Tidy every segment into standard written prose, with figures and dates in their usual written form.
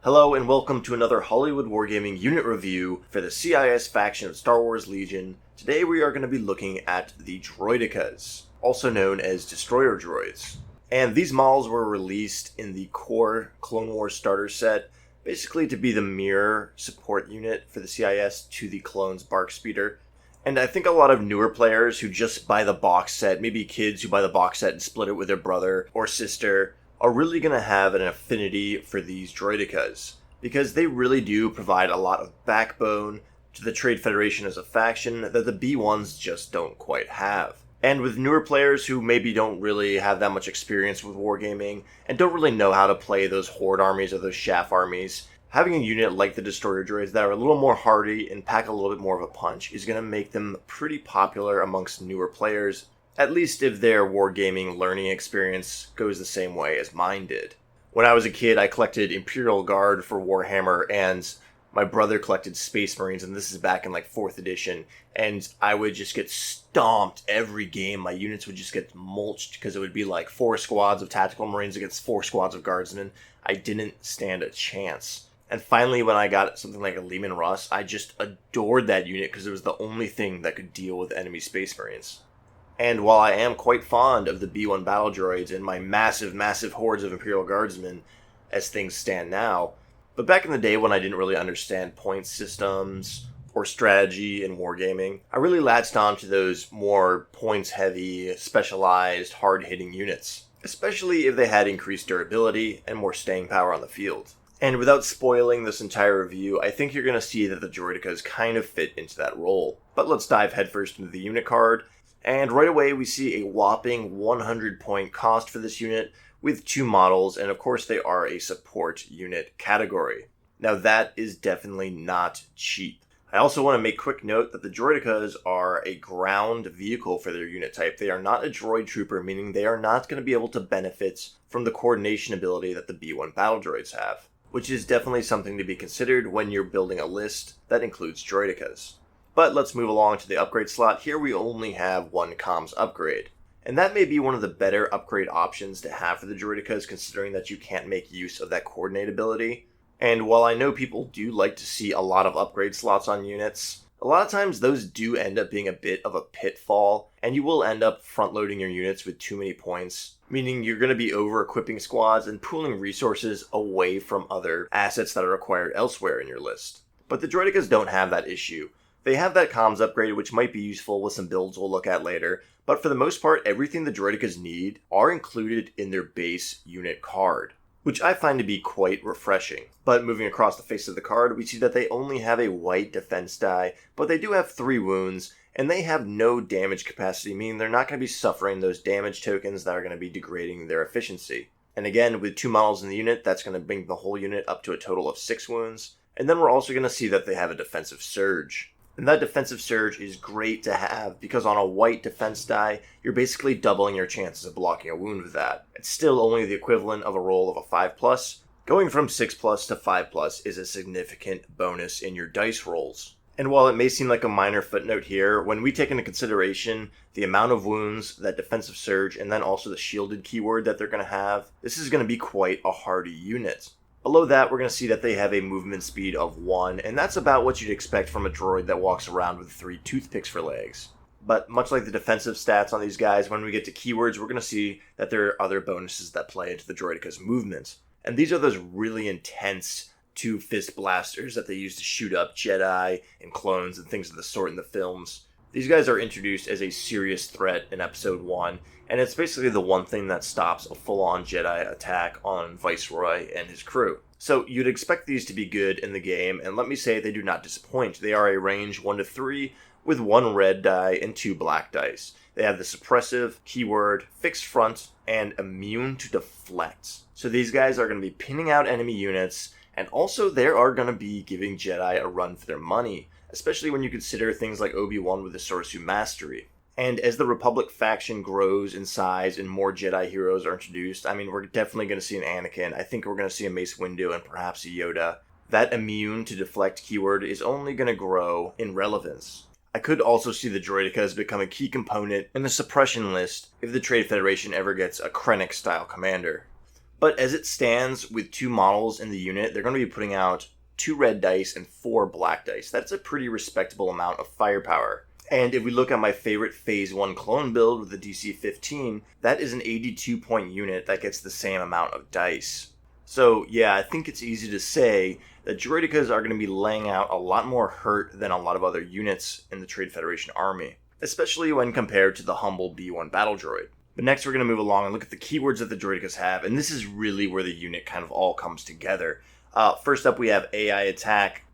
Hello and welcome to another Hollywood Wargaming unit review for the CIS faction of Star Wars Legion. Today we are going to be looking at the Droidekas, also known as Destroyer Droids. And these models were released in the core Clone Wars starter set, basically to be the mirror support unit for the CIS to the clone's Bark Speeder. And I think a lot of newer players who just buy the box set, maybe kids who buy the box set and split it with their brother or sister, are really going to have an affinity for these Droidekas, because they really do provide a lot of backbone to the Trade Federation as a faction that the B1s just don't quite have. And with newer players who maybe don't really have that much experience with wargaming and don't really know how to play those Horde armies or those Chaff armies, having a unit like the Destroyer Droids that are a little more hardy and pack a little bit more of a punch is going to make them pretty popular amongst newer players, at least if their wargaming learning experience goes the same way as mine did. When I was a kid, I collected Imperial Guard for Warhammer, and my brother collected Space Marines, and this is back in like 4th edition, and I would just get stomped every game. My units would just get mulched because it would be like 4 squads of Tactical Marines against 4 squads of Guardsmen. I didn't stand a chance. And finally, when I got something like a Leman Russ, I just adored that unit because it was the only thing that could deal with enemy Space Marines. And while I am quite fond of the B1 battle droids and my massive hordes of Imperial Guardsmen as things stand now, but back in the day when I didn't really understand point systems or strategy in wargaming, I really latched on to those more points-heavy, specialized, hard-hitting units, especially if they had increased durability and more staying power on the field. And without spoiling this entire review, I think you're going to see that the Droidekas kind of fit into that role. But let's dive headfirst into the unit card. And right away we see a whopping 100 point cost for this unit with 2 models, and of course they are a support unit category. Now that is definitely not cheap. I also want to make quick note that the Droidekas are a ground vehicle for their unit type. They are not a droid trooper, meaning they are not going to be able to benefit from the coordination ability that the B1 battle droids have, which is definitely something to be considered when you're building a list that includes Droidekas. But let's move along to the upgrade slot. Here we only have 1 comms upgrade. And that may be one of the better upgrade options to have for the Droidekas, considering that you can't make use of that coordinate ability. And while I know people do like to see a lot of upgrade slots on units, a lot of times those do end up being a bit of a pitfall, and you will end up front-loading your units with too many points, meaning you're going to be over-equipping squads and pooling resources away from other assets that are required elsewhere in your list. But the Droidekas don't have that issue. They have that comms upgrade, which might be useful with some builds we'll look at later, but for the most part, everything the Droidekas need are included in their base unit card, which I find to be quite refreshing. But moving across the face of the card, we see that they only have a white defense die, but they do have 3 wounds, and they have no damage capacity, meaning they're not going to be suffering those damage tokens that are going to be degrading their efficiency. And again, with 2 models in the unit, that's going to bring the whole unit up to a total of 6 wounds. And then we're also going to see that they have a defensive surge. And that defensive surge is great to have because on a white defense die, you're basically doubling your chances of blocking a wound with that. It's still only the equivalent of a roll of a 5+. Going from 6+ to 5+ is a significant bonus in your dice rolls. And while it may seem like a minor footnote here, when we take into consideration the amount of wounds, that defensive surge, and then also the shielded keyword that they're going to have, this is going to be quite a hardy unit. Below that, we're going to see that they have a movement speed of 1, and that's about what you'd expect from a droid that walks around with 3 toothpicks for legs. But much like the defensive stats on these guys, when we get to keywords, we're going to see that there are other bonuses that play into the Droideka's movement. And these are those really intense 2-fist blasters that they use to shoot up Jedi and clones and things of the sort in the films. These guys are introduced as a serious threat in Episode 1, and it's basically the one thing that stops a full-on Jedi attack on Viceroy and his crew. So you'd expect these to be good in the game, and let me say they do not disappoint. They are a range 1 to 3 with 1 red die and 2 black dice. They have the suppressive, keyword, fixed front, and immune to deflect. So these guys are going to be pinning out enemy units, and also they are going to be giving Jedi a run for their money, especially when you consider things like Obi-Wan with the Sorcerer Mastery. And as the Republic faction grows in size and more Jedi heroes are introduced, I mean, we're definitely going to see an Anakin. I think we're going to see a Mace Windu and perhaps a Yoda. That immune to deflect keyword is only going to grow in relevance. I could also see the Droidekas become a key component in the suppression list if the Trade Federation ever gets a Krennic-style commander. But as it stands, with 2 models in the unit, they're going to be putting out 2 red dice and 4 black dice. That's a pretty respectable amount of firepower. And if we look at my favorite Phase 1 clone build with the DC-15, that is an 82-point unit that gets the same amount of dice. So yeah, I think it's easy to say that Droidekas are going to be laying out a lot more hurt than a lot of other units in the Trade Federation army, especially when compared to the humble B1 battle droid. But next we're going to move along and look at the keywords that the Droidekas have, and this is really where the unit kind of all comes together. First up we have AI attack,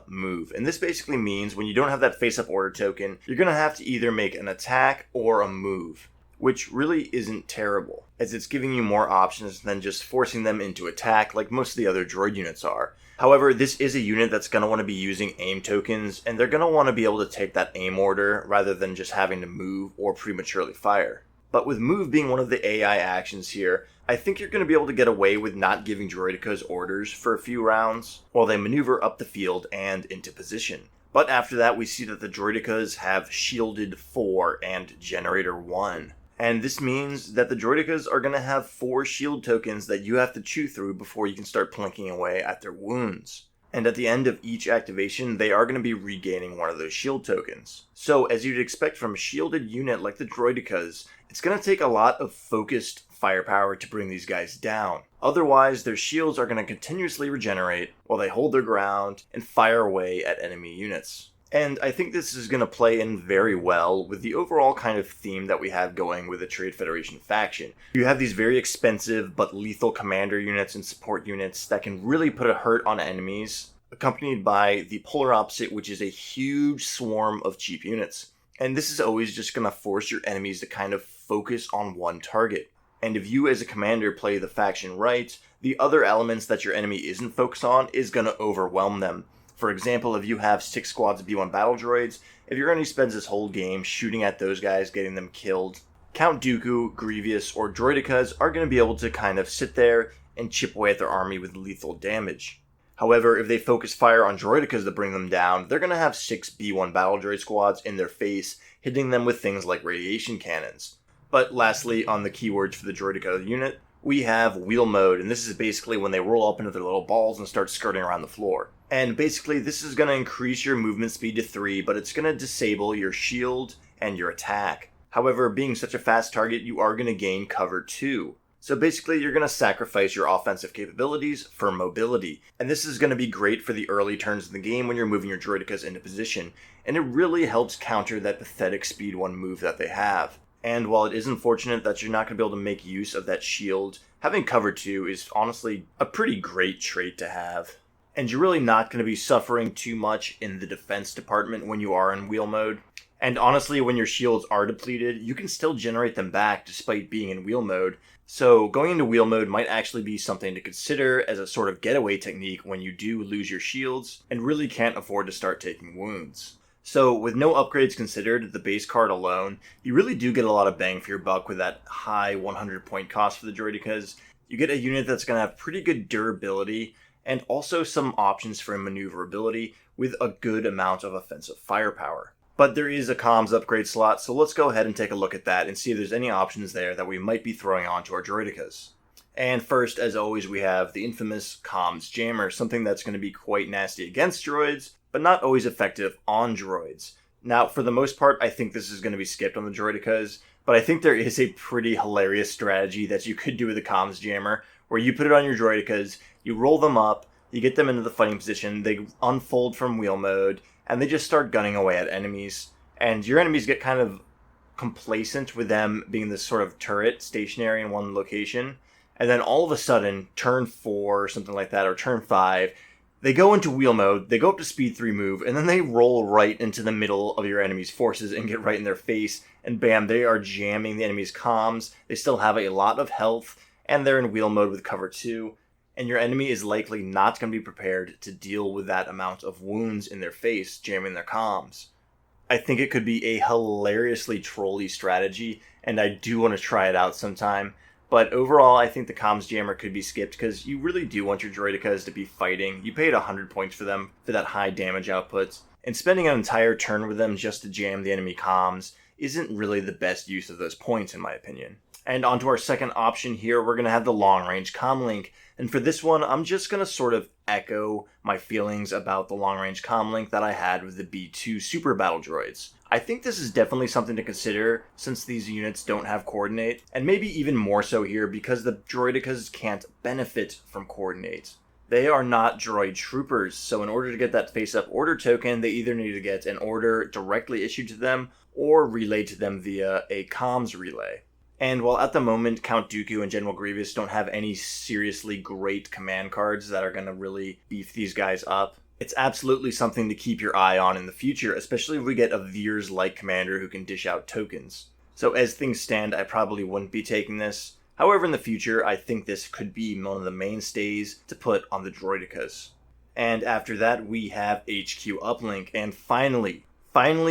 move. And this basically means when you don't have that face-up order token, you're going to have to either make an attack or a move, which really isn't terrible, as it's giving you more options than just forcing them into attack like most of the other droid units are. However, this is a unit that's going to want to be using aim tokens, and they're going to want to be able to take that aim order rather than just having to move or prematurely fire. But with move being one of the AI actions here, I think you're going to be able to get away with not giving Droidekas orders for a few rounds while they maneuver up the field and into position. But after that, we see that the Droidekas have Shielded 4 and Generator 1. And this means that the Droidekas are going to have 4 shield tokens that you have to chew through before you can start plinking away at their wounds. And at the end of each activation, they are going to be regaining one of those shield tokens. So, as you'd expect from a shielded unit like the Droidekas, it's going to take a lot of focused firepower to bring these guys down. Otherwise, their shields are going to continuously regenerate while they hold their ground and fire away at enemy units. And I think this is going to play in very well with the overall kind of theme that we have going with the Trade Federation faction. You have these very expensive but lethal commander units and support units that can really put a hurt on enemies, accompanied by the polar opposite, which is a huge swarm of cheap units. And this is always just going to force your enemies to kind of focus on one target. And if you as a commander play the faction right, the other elements that your enemy isn't focused on is going to overwhelm them. For example, if you have 6 squads of B1 battle droids, if your enemy spends this whole game shooting at those guys, getting them killed, Count Dooku, Grievous, or Droidekas are going to be able to kind of sit there and chip away at their army with lethal damage. However, if they focus fire on Droidekas to bring them down, they're going to have 6 B1 battle droid squads in their face, hitting them with things like radiation cannons. But lastly, on the keywords for the Droideka unit, we have wheel mode, and this is basically when they roll up into their little balls and start skirting around the floor. And basically, this is going to increase your movement speed to 3, but it's going to disable your shield and your attack. However, being such a fast target, you are going to gain cover 2. So basically, you're going to sacrifice your offensive capabilities for mobility. And this is going to be great for the early turns in the game when you're moving your Droidekas into position. And it really helps counter that pathetic speed 1 move that they have. And while it is unfortunate that you're not going to be able to make use of that shield, having cover 2 is honestly a pretty great trait to have. And you're really not going to be suffering too much in the defense department when you are in wheel mode. And honestly, when your shields are depleted, you can still generate them back despite being in wheel mode. So going into wheel mode might actually be something to consider as a sort of getaway technique when you do lose your shields and really can't afford to start taking wounds. So with no upgrades considered, the base card alone, you really do get a lot of bang for your buck with that high 100 point cost for the Droidekas. You get a unit that's going to have pretty good durability and also some options for maneuverability with a good amount of offensive firepower. But there is a comms upgrade slot, so let's go ahead and take a look at that and see if there's any options there that we might be throwing onto our Droidekas. And first, as always, we have the infamous comms jammer, something that's going to be quite nasty against droids, but not always effective on droids. Now, for the most part, I think this is going to be skipped on the Droidekas, but I think there is a pretty hilarious strategy that you could do with the comms jammer, where you put it on your Droidekas, you roll them up, you get them into the fighting position, they unfold from wheel mode, and they just start gunning away at enemies. And your enemies get kind of complacent with them being this sort of turret stationary in one location. And then all of a sudden, turn 4 or something like that, or turn 5, they go into wheel mode, they go up to speed 3 move, and then they roll right into the middle of your enemy's forces and get right in their face. And bam, they are jamming the enemy's comms. They still have a lot of health, and they're in wheel mode with cover 2. And your enemy is likely not going to be prepared to deal with that amount of wounds in their face, jamming their comms. I think it could be a hilariously trolly strategy, and I do want to try it out sometime. But overall, I think the comms jammer could be skipped because you really do want your Droidekas to be fighting. You paid 100 points for them for that high damage output, and spending an entire turn with them just to jam the enemy comms isn't really the best use of those points in my opinion. And onto our second option here, we're going to have the long-range comlink. And for this one, I'm just going to sort of echo my feelings about the long-range comlink that I had with the B2 Super Battle Droids. I think this is definitely something to consider since these units don't have coordinate, and maybe even more so here because the Droidekas can't benefit from coordinate. They are not droid troopers, so in order to get that face-up order token, they either need to get an order directly issued to them or relayed to them via a comms relay. And while at the moment Count Dooku and General Grievous don't have any seriously great command cards that are going to really beef these guys up, it's absolutely something to keep your eye on in the future, especially if we get a Veers-like commander who can dish out tokens. So as things stand, I probably wouldn't be taking this. However, in the future, I think this could be one of the mainstays to put on the Droidekas. And after that, we have HQ Uplink, and finally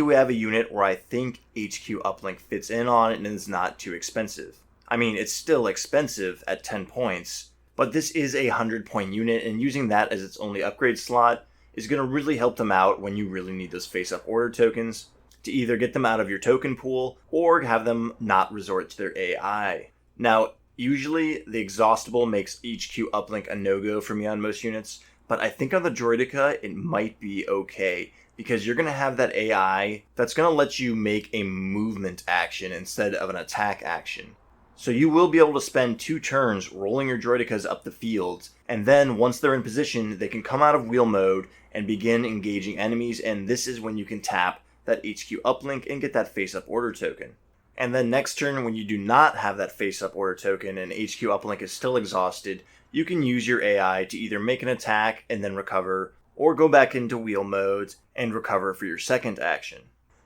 we have a unit where I think HQ Uplink fits in on and is not too expensive. I mean, it's still expensive at 10 points, but this is a 100-point unit, and using that as its only upgrade slot is going to really help them out when you really need those face-up order tokens to either get them out of your token pool or have them not resort to their AI. Now, usually the Exhaustible makes HQ Uplink a no-go for me on most units, but I think on the Droideka it might be okay, because you're going to have that AI that's going to let you make a movement action instead of an attack action. So you will be able to spend 2 turns rolling your Droidekas up the field, and then once they're in position, they can come out of wheel mode and begin engaging enemies, and this is when you can tap that HQ Uplink and get that face-up order token. And then next turn, when you do not have that face-up order token and HQ Uplink is still exhausted, you can use your AI to either make an attack and then recover, or go back into wheel mode and recover for your second action.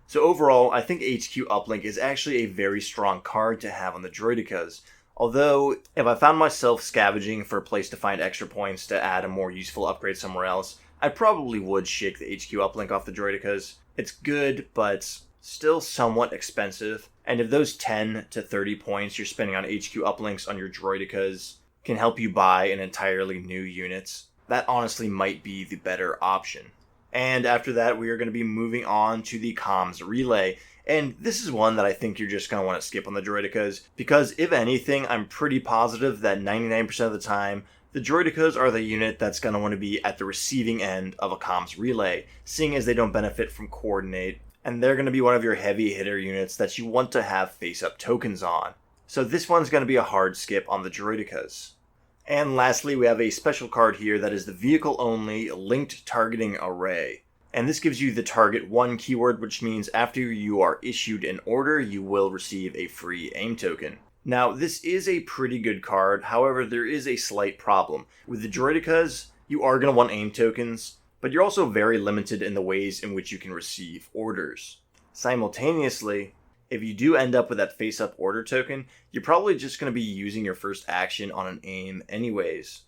So overall, I think HQ Uplink is actually a very strong card to have on the Droidekas, although if I found myself scavenging for a place to find extra points to add a more useful upgrade somewhere else, I probably would shake the HQ Uplink off the Droidekas. It's good, but still somewhat expensive, and if those 10 to 30 points you're spending on HQ Uplinks on your Droidekas can help you buy an entirely new unit, that honestly might be the better option. And after that, we are going to be moving on to the comms relay. And this is one that I think you're just going to want to skip on the Droidekas, because if anything, I'm pretty positive that 99% of the time, the Droidekas are the unit that's going to want to be at the receiving end of a comms relay, seeing as they don't benefit from coordinate, and they're going to be one of your heavy hitter units that you want to have face-up tokens on. So this one's going to be a hard skip on the Droidekas. And lastly, we have a special card here that is the vehicle-only linked targeting array. And this gives you the target 1 keyword, which means after you are issued an order, you will receive a free aim token. Now, this is a pretty good card, however, there is a slight problem. With the Droidekas, you are going to want aim tokens, but you're also very limited in the ways in which you can receive orders. Simultaneously, if you do end up with that face-up order token, you're probably just going to be using your first action on an aim anyways.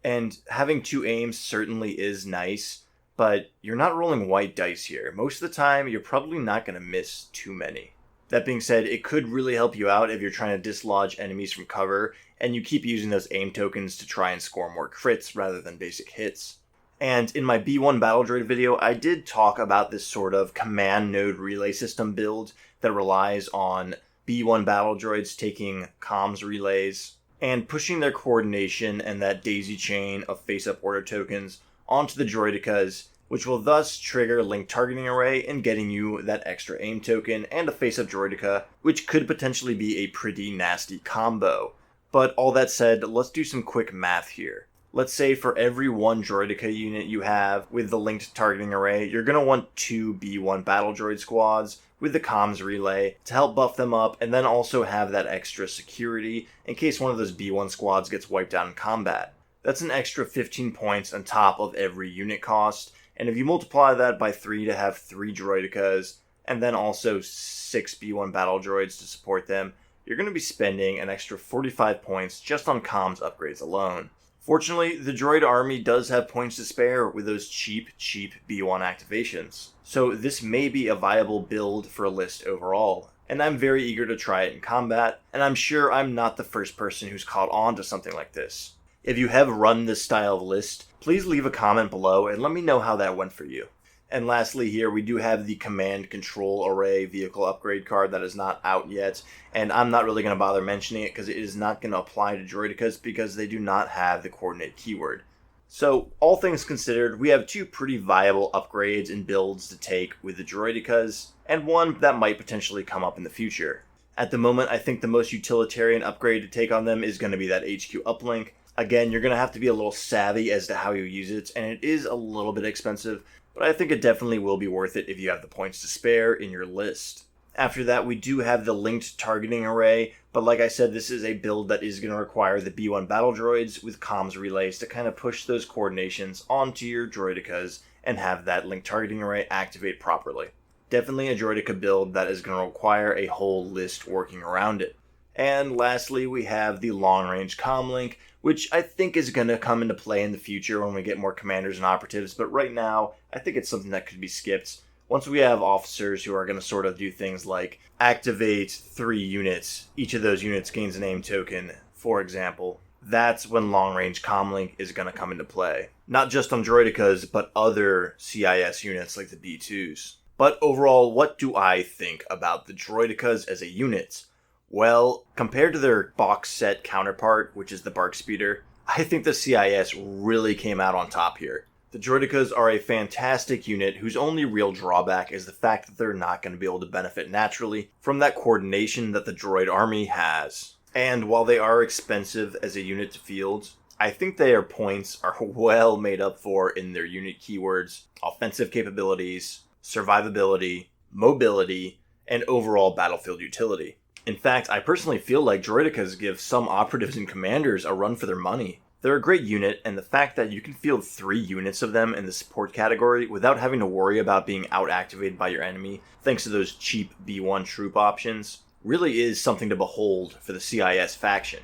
And having 2 aims certainly is nice, but you're not rolling white dice here. Most of the time, you're probably not going to miss too many. That being said, it could really help you out if you're trying to dislodge enemies from cover, and you keep using those aim tokens to try and score more crits rather than basic hits. And in my B1 Battle Droid video, I did talk about this sort of command node relay system build that relies on B1 Battle Droids taking comms relays and pushing their coordination and that daisy chain of face-up order tokens onto the Droidekas, which will thus trigger linked targeting array and getting you that extra aim token and a face-up Droideka, which could potentially be a pretty nasty combo. But all that said, let's do some quick math here. Let's say for every 1 Droideka unit you have with the linked targeting array, you're going to want 2 B1 Battle Droid squads with the comms relay to help buff them up, and then also have that extra security in case one of those B1 squads gets wiped out in combat. That's an extra 15 points on top of every unit cost, and if you multiply that by 3 to have 3 Droidekas, and then also 6 B1 Battle Droids to support them, you're going to be spending an extra 45 points just on comms upgrades alone. Fortunately, the droid army does have points to spare with those cheap B1 activations, so this may be a viable build for a list overall, and I'm very eager to try it in combat, and I'm sure I'm not the first person who's caught on to something like this. If you have run this style of list, please leave a comment below and let me know how that went for you. And lastly here, we do have the Command Control Array vehicle upgrade card that is not out yet, and I'm not really going to bother mentioning it because it is not going to apply to Droidekas because they do not have the coordinate keyword. So, all things considered, we have two pretty viable upgrades and builds to take with the Droidekas, and one that might potentially come up in the future. At the moment, I think the most utilitarian upgrade to take on them is going to be that HQ uplink. Again, you're going to have to be a little savvy as to how you use it, and it is a little bit expensive, but I think it definitely will be worth it if you have the points to spare in your list. After that, we do have the linked targeting array, but like I said, this is a build that is going to require the B1 battle droids with comms relays to kind of push those coordinations onto your Droidekas and have that linked targeting array activate properly. Definitely a Droideka build that is going to require a whole list working around it. And lastly, we have the long-range comm link, which I think is going to come into play in the future when we get more commanders and operatives, but right now, I think it's something that could be skipped. Once we have officers who are going to sort of do things like activate 3 units, each of those units gains a name token, for example, that's when long-range comlink is going to come into play. Not just on Droidekas, but other CIS units like the B2s. But overall, what do I think about the Droidekas as a unit? Well, compared to their box set counterpart, which is the Bark Speeder, I think the CIS really came out on top here. The Droidekas are a fantastic unit whose only real drawback is the fact that they're not going to be able to benefit naturally from that coordination that the droid army has. And while they are expensive as a unit to field, I think their points are well made up for in their unit keywords, offensive capabilities, survivability, mobility, and overall battlefield utility. In fact, I personally feel like Droidekas give some operatives and commanders a run for their money. They're a great unit, and the fact that you can field 3 units of them in the support category without having to worry about being out-activated by your enemy, thanks to those cheap B1 troop options, really is something to behold for the CIS faction.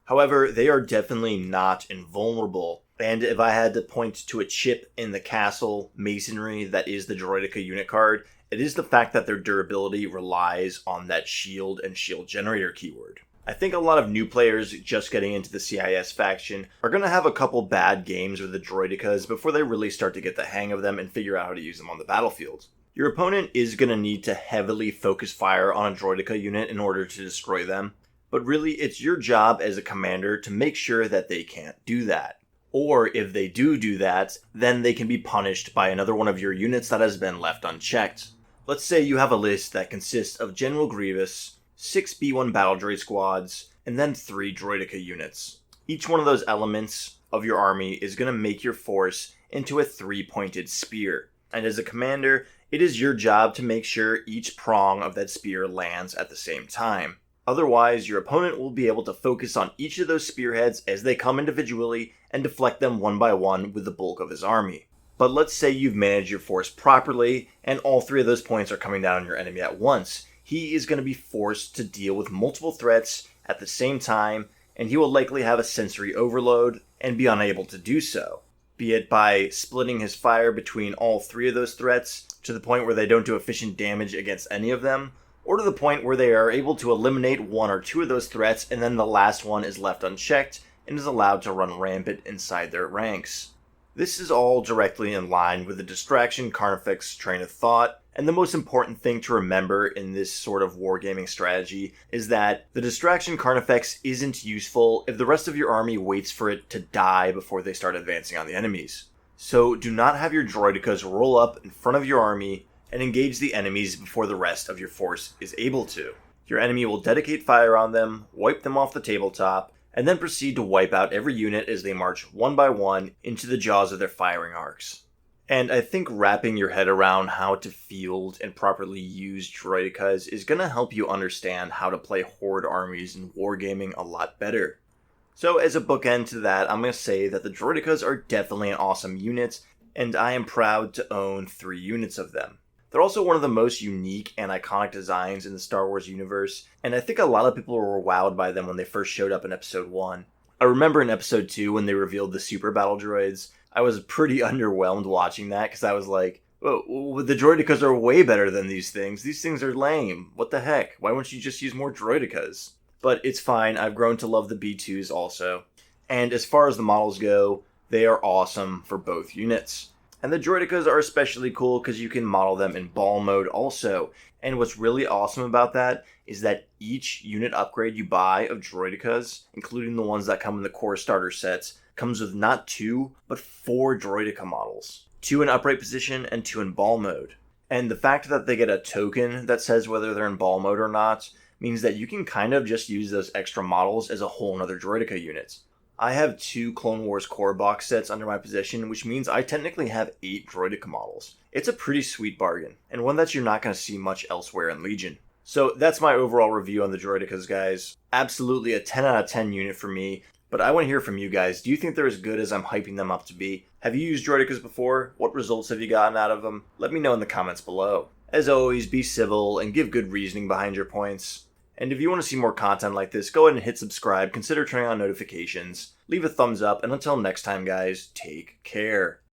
However, they are definitely not invulnerable, and if I had to point to a chip in the castle masonry that is the Droideka unit card, it is the fact that their durability relies on that shield and shield generator keyword. I think a lot of new players just getting into the CIS faction are going to have a couple bad games with the Droidekas before they really start to get the hang of them and figure out how to use them on the battlefield. Your opponent is going to need to heavily focus fire on a Droideka unit in order to destroy them, but really it's your job as a commander to make sure that they can't do that. Or if they do that, then they can be punished by another one of your units that has been left unchecked. Let's say you have a list that consists of General Grievous, 6 B1 battle droid squads, and then 3 Droideka units. Each one of those elements of your army is going to make your force into a 3-pointed spear. And as a commander, it is your job to make sure each prong of that spear lands at the same time. Otherwise, your opponent will be able to focus on each of those spearheads as they come individually and deflect them one by one with the bulk of his army. But let's say you've managed your force properly, and all 3 of those points are coming down on your enemy at once. He is going to be forced to deal with multiple threats at the same time, and he will likely have a sensory overload and be unable to do so. Be it by splitting his fire between all 3 of those threats to the point where they don't do efficient damage against any of them, or to the point where they are able to eliminate 1 or 2 of those threats and then the last one is left unchecked and is allowed to run rampant inside their ranks. This is all directly in line with the Distraction Carnifex train of thought, and the most important thing to remember in this sort of wargaming strategy is that the Distraction Carnifex isn't useful if the rest of your army waits for it to die before they start advancing on the enemies. So do not have your Droidekas roll up in front of your army and engage the enemies before the rest of your force is able to. Your enemy will dedicate fire on them, wipe them off the tabletop, and then proceed to wipe out every unit as they march one by one into the jaws of their firing arcs. And I think wrapping your head around how to field and properly use Droidekas is going to help you understand how to play horde armies in wargaming a lot better. So as a bookend to that, I'm going to say that the Droidekas are definitely an awesome unit, and I am proud to own 3 units of them. They're also one of the most unique and iconic designs in the Star Wars universe, and I think a lot of people were wowed by them when they first showed up in Episode 1. I remember in Episode 2 when they revealed the Super Battle Droids, I was pretty underwhelmed watching that because I was like, oh, the Droidekas are way better than these things. These things are lame. What the heck? Why won't you just use more Droidekas? But it's fine. I've grown to love the B2s also. And as far as the models go, they are awesome for both units. And the Droidekas are especially cool because you can model them in ball mode also. And what's really awesome about that is that each unit upgrade you buy of Droidekas, including the ones that come in the core starter sets, comes with not 2, but 4 Droideka models. 2 in upright position and 2 in ball mode. And the fact that they get a token that says whether they're in ball mode or not means that you can kind of just use those extra models as a whole nother Droideka unit. I have 2 Clone Wars core box sets under my possession, which means I technically have 8 Droideka models. It's a pretty sweet bargain, and one that you're not going to see much elsewhere in Legion. So that's my overall review on the Droidekas, guys. Absolutely a 10 out of 10 unit for me, but I want to hear from you guys. Do you think they're as good as I'm hyping them up to be? Have you used Droidekas before? What results have you gotten out of them? Let me know in the comments below. As always, be civil and give good reasoning behind your points. And if you want to see more content like this, go ahead and hit subscribe, consider turning on notifications, leave a thumbs up, and until next time guys, take care.